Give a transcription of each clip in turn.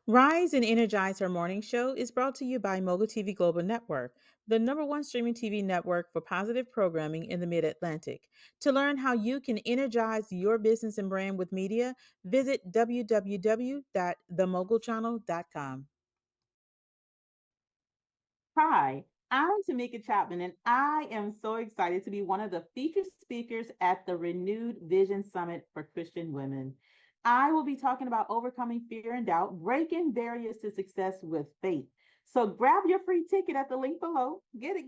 Rise and Energize Her Morning Show is brought to you by Mogul TV Global Network, the number one streaming TV network for positive programming in the Mid Atlantic. To learn how you can energize your business and brand with media, visit www.themogulchannel.com. Hi, I'm Tameka Chapman, and I am so excited to be one of the featured speakers at the Renewed Vision Summit for Christian Women. I will be talking about overcoming fear and doubt, breaking barriers to success with faith. So grab your free ticket at the link below, get it,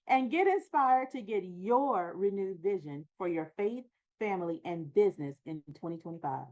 and get inspired to get your renewed vision for your faith, family, and business in 2025.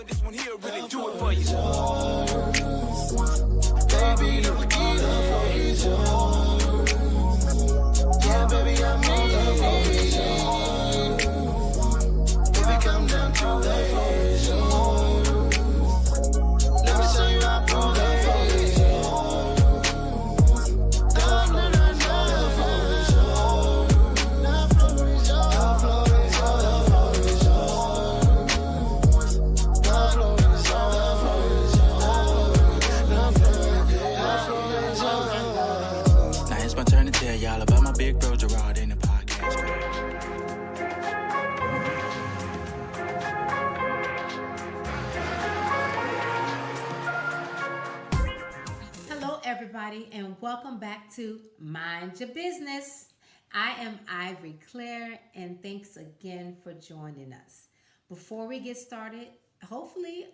This one here really do it for you. Baby, you forget it. Yeah, baby, I'm in love for you. Baby, come down to that. Let me show you how I pull that for you. Y'all about my big bro Gerard in the podcast. Hello, everybody, and welcome back to Mind Your Business. I am Ivori Claire, and thanks again for joining us. Before we get started, hopefully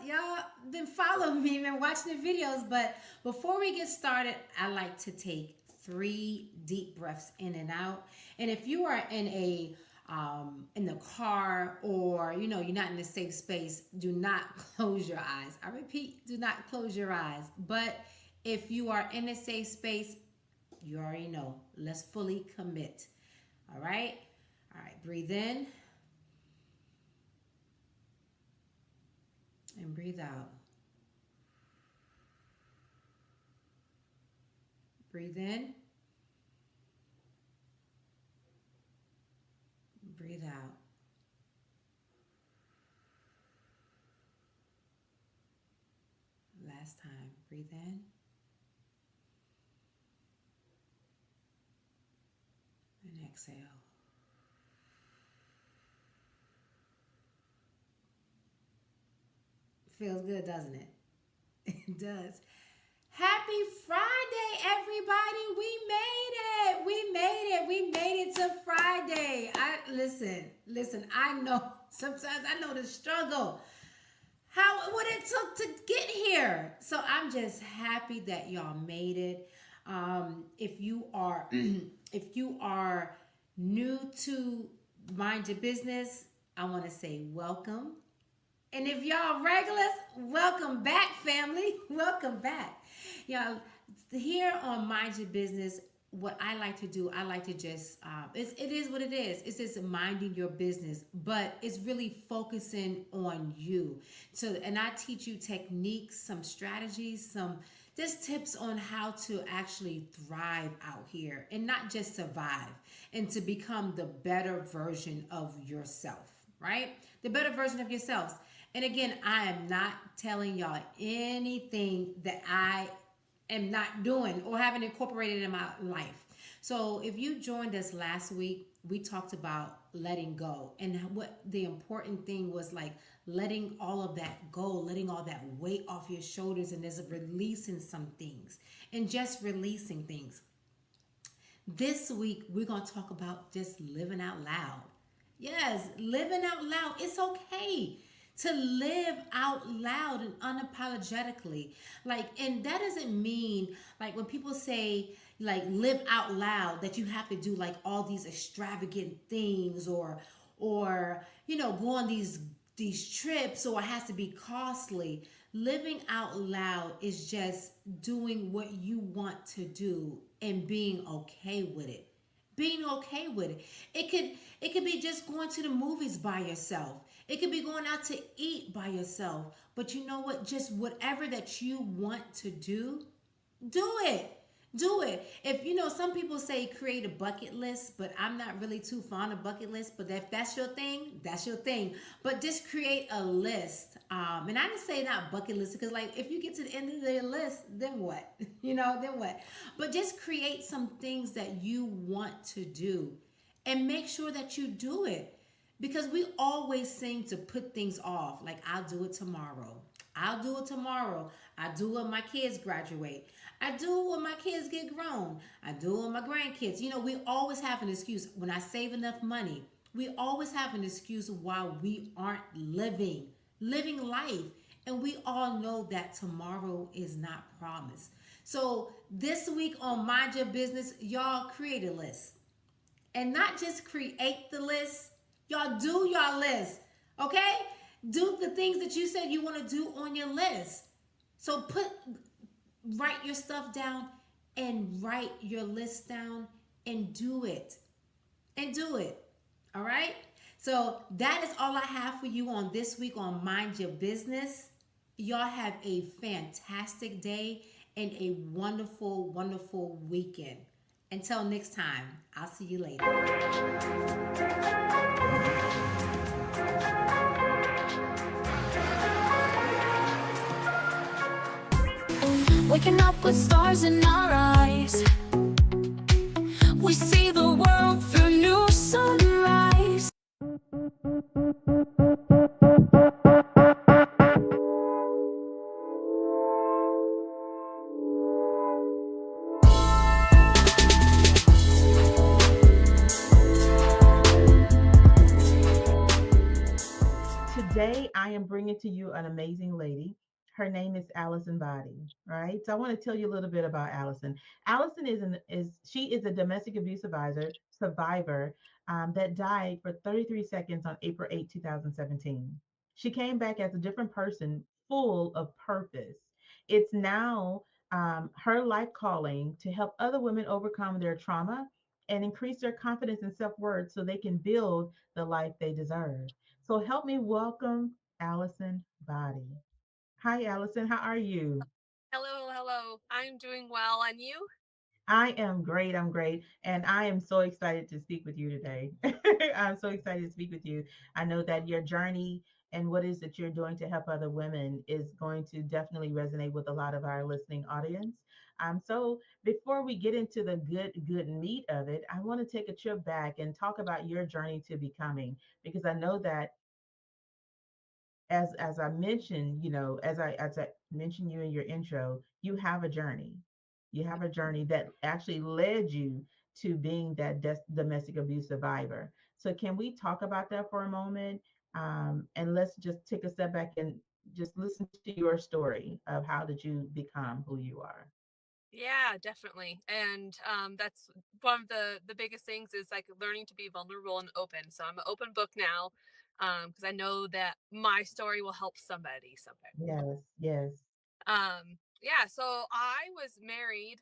y'all been following me, been watching the videos. But before we get started, I like to take 3 deep breaths in and out. And if you are in the car, or you're not in a safe space, do not close your eyes. I repeat, do not close your eyes. But if you are in a safe space, you already know. Let's fully commit. All right, breathe in and breathe out. Breathe in. Breathe out. Last time. Breathe in. And exhale. Feels good, doesn't it? It does. Happy Friday, everybody. We made it to Friday. Listen, I know sometimes I know the struggle. What it took to get here. So I'm just happy that y'all made it. If you are if you are new to Mind Your Business, I want to say welcome. And if y'all regulars, welcome back, family. Welcome back. Y'all, here on Mind Your Business, what I like to do, I like to just, it is what it is. It's just minding your business, but it's really focusing on you. And I teach you techniques, some strategies, some just tips on how to actually thrive out here and not just survive, and to become the better version of yourself, right? The better version of yourselves. And again, I am not telling y'all anything that I am not doing or haven't incorporated in my life. So if you joined us last week, we talked about letting go, and what the important thing was, like letting all of that go, letting all that weight off your shoulders, and there's releasing some things and just releasing things. This week, we're going to talk about just living out loud. Yes, living out loud. It's okay to live out loud and unapologetically. Like, and that doesn't mean like when people say like live out loud that you have to do like all these extravagant things or you know go on these trips or it has to be costly. Living out loud is just doing what you want to do and being okay with it. Being okay with it. It could be just going to the movies by yourself. It could be going out to eat by yourself. But you know what? Just whatever that you want to do it. Do it. If you know, some people say create a bucket list, but I'm not really too fond of bucket lists. But if that's your thing, that's your thing. But just create a list. And I didn't say not bucket list because, like, if you get to the end of the list, then what? You know, then what? But just create some things that you want to do, and make sure that you do it because we always seem to put things off. Like, I'll do it tomorrow. I'll do it tomorrow. I do it when my kids graduate. I do it when my kids get grown. I do it when my grandkids. You know, we always have an excuse. When I save enough money, we always have an excuse why we aren't living life. And we all know that tomorrow is not promised. So this week on Mind Your Business, y'all create a list. And not just create the list, y'all do your list. Okay? Do the things that you said you want to do on your list. So write your stuff down and write your list down and do it. And do it. All right? So that is all I have for you on this week on Mind Your Business. Y'all have a fantastic day and a wonderful, wonderful weekend. Until next time, I'll see you later. Waking up with stars in our eyes, we see the world through new sunrise. Today, I am bringing to you an amazing lady. Her name is Allison Body, right? So I want to tell you a little bit about Allison. Allison she is a domestic abuse survivor that died for 33 seconds on April 8, 2017. She came back as a different person, full of purpose. It's now her life calling to help other women overcome their trauma and increase their confidence and self worth so they can build the life they deserve. So help me welcome Allison Body. Hi, Allison. How are you? Hello, hello. I'm doing well, and you? I am great. I'm great. And I am so excited to speak with you today. I'm so excited to speak with you. I know that your journey and what is that you're doing to help other women is going to definitely resonate with a lot of our listening audience. So before we get into the good meat of it, I want to take a trip back and talk about your journey to becoming, because I know that as I mentioned, as I mentioned you in your intro, you have a journey. You have a journey that actually led you to being that domestic abuse survivor. So can we talk about that for a moment? And let's just take a step back and just listen to your story of how did you become who you are. Yeah, definitely. And that's one of the biggest things is like learning to be vulnerable and open. So I'm an open book now because I know that my story will help somebody somewhere. Yes, yes, Yeah, so I was married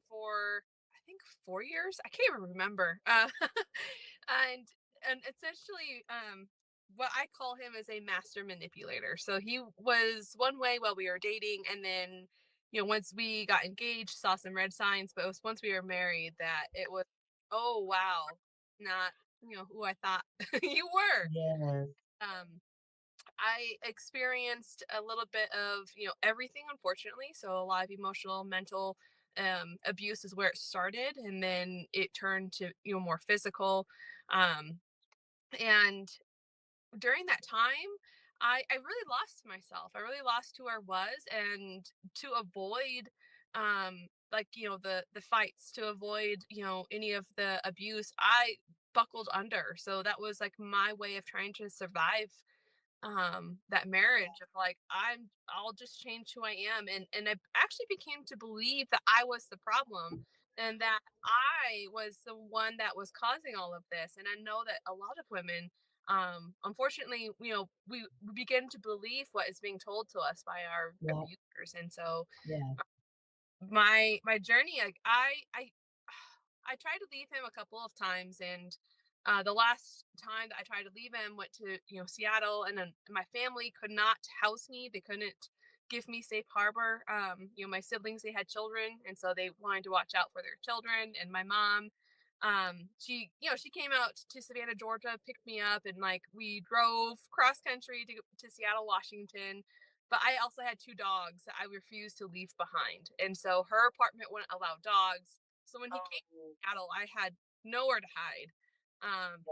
for I think 4 years. I can't even remember. And and essentially, what I call him is a master manipulator. So he was one way while we were dating, and then once we got engaged, saw some red signs. But it was once we were married that it was, oh wow, not who I thought you were. yes, Um, I experienced a little bit of, everything, unfortunately. So a lot of emotional, mental abuse is where it started. And then it turned to, more physical. Um, and during that time, I really lost myself. I really lost who I was. And to avoid, like, the fights, to avoid, any of the abuse, I buckled under. So that was like my way of trying to survive that marriage of like I'll just change who I am, and I actually became to believe that I was the problem and that I was the one that was causing all of this. And I know that a lot of women, unfortunately, we begin to believe what is being told to us by our Yeah, abusers. And so yeah. my journey, like I tried to leave him a couple of times, and the last time that I tried to leave him went to Seattle, and then my family could not house me. They couldn't give me safe harbor. My siblings, they had children, and so they wanted to watch out for their children. And my mom, she came out to Savannah, Georgia, picked me up, and like we drove cross country to Seattle, Washington. But I also had two dogs that I refused to leave behind, and so her apartment wouldn't allow dogs. So when he came Oh, to Seattle, I had nowhere to hide. Um,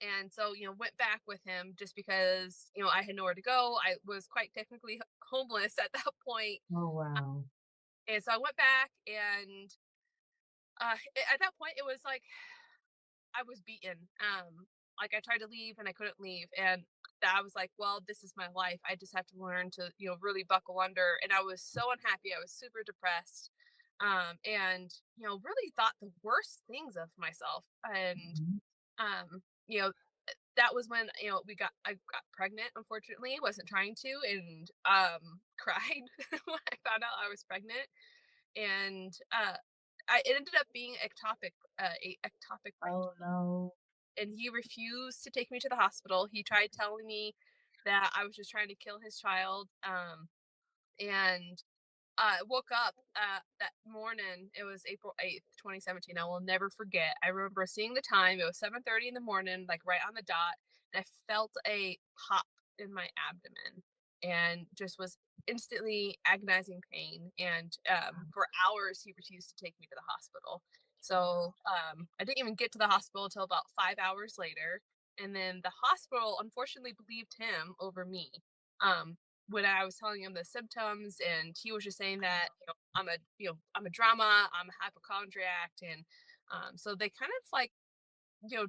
and so, went back with him just because, I had nowhere to go. I was quite technically homeless at that point. oh wow. And so I went back, and at that point, it was like I was beaten. Like I tried to leave and I couldn't leave. And I was like, well, this is my life. I just have to learn to, really buckle under. And I was so unhappy. I was super depressed. And, really thought the worst things of myself. And, Mhm. um, you know, that was when I got pregnant. Unfortunately, wasn't trying to, and cried when I found out I was pregnant. And it ended up being ectopic Oh no. and he refused to take me to the hospital. He tried telling me that I was just trying to kill his child. And I woke up that morning. It was April 8th, 2017. I will never forget. I remember seeing the time. It was 7:30 in the morning, like right on the dot. And I felt a pop in my abdomen and just was instantly agonizing pain. And for hours, he refused to take me to the hospital. So I didn't even get to the hospital until about 5 hours later. And then the hospital unfortunately believed him over me. Um, when I was telling him the symptoms, and he was just saying that I'm a drama, I'm a hypochondriac, and so they kind of like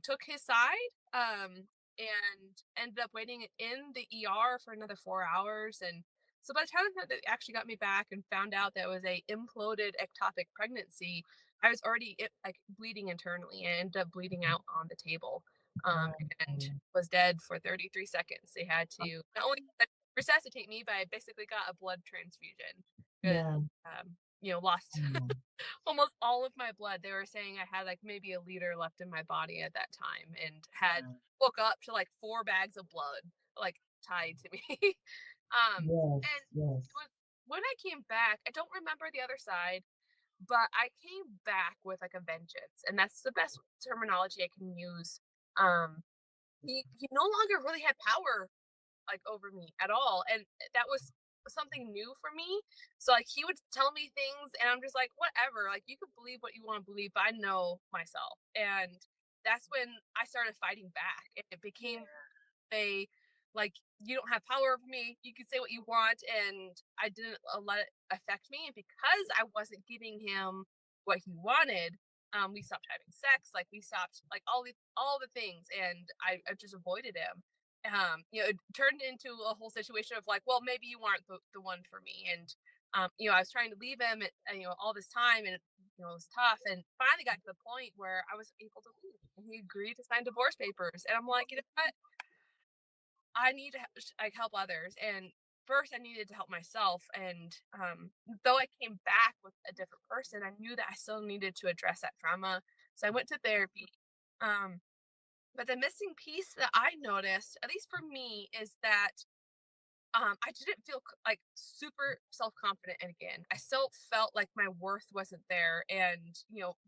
took his side, and ended up waiting in the ER for another 4 hours. And so by the time that they actually got me back and found out that it was a imploded ectopic pregnancy, I was already like bleeding internally and ended up bleeding out on the table, um, Oh, and no. was dead for 33 seconds. They had to not only resuscitate me, but I basically got a blood transfusion because Yeah. lost Oh, almost all of my blood. They were saying I had like maybe a liter left in my body at that time, and had yeah. woke up to like 4 bags of blood like tied to me. And Yes, it yes. was when I came back. I don't remember the other side, but I came back with like a vengeance, and that's the best terminology I can use. Um, he no longer really had power like over me at all, and that was something new for me. So like he would tell me things, and I'm just like, whatever, like you can believe what you want to believe, but I know myself. And that's when I started fighting back, and it became a like, you don't have power over me, you can say what you want. And I didn't let it affect me, and because I wasn't giving him what he wanted, we stopped having sex, like we stopped like all the things, and I just avoided him. It turned into a whole situation of like, well, maybe you aren't the one for me. And I was trying to leave him all this time, and it was tough, and finally got to the point where I was able to leave, and he agreed to sign divorce papers. And I'm like, you know what, I need to like help others, and first I needed to help myself. And though I came back with a different person, I knew that I still needed to address that trauma. So I went to therapy. um, but the missing piece that I noticed, at least for me, is that I didn't feel like super self confident again. I still felt like my worth wasn't there, and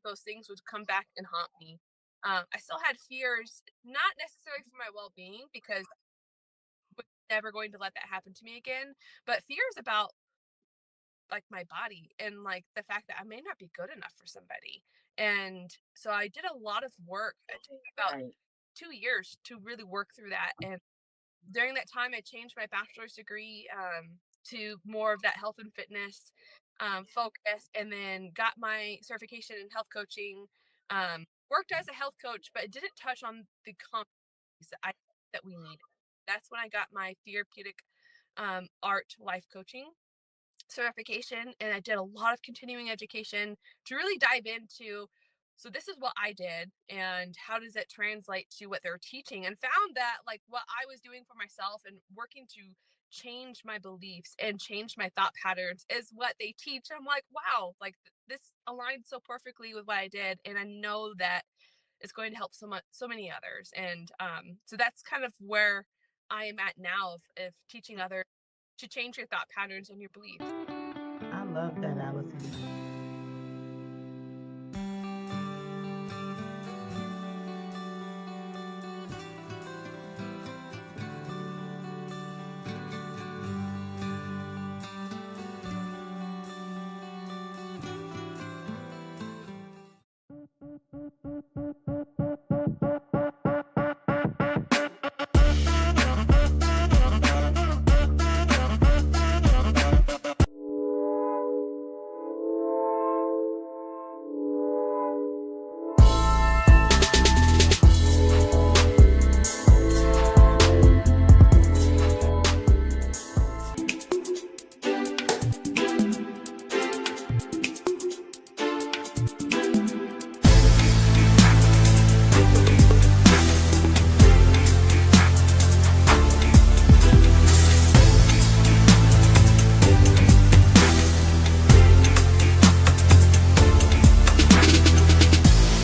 those things would come back and haunt me. I still had fears, not necessarily for my well being, because was never going to let that happen to me again, but fears about like my body, and like the fact that I may not be good enough for somebody. And so I did a lot of work. It took me about Right. 2 years to really work through that. And during that time, I changed my bachelor's degree to more of that health and fitness focus, and then got my certification in health coaching. Worked as a health coach, but it didn't touch on the competencies that we needed. That's when I got my therapeutic art life coaching certification, and I did a lot of continuing education to really dive into, so this is what I did and how does it translate to what they're teaching, and found that like what I was doing for myself and working to change my beliefs and change my thought patterns is what they teach. I'm like, wow, like this aligned so perfectly with what I did, and I know that it's going to help so many others. And so that's kind of where I am at now, of teaching others to change your thought patterns and your beliefs. I love that, Allison.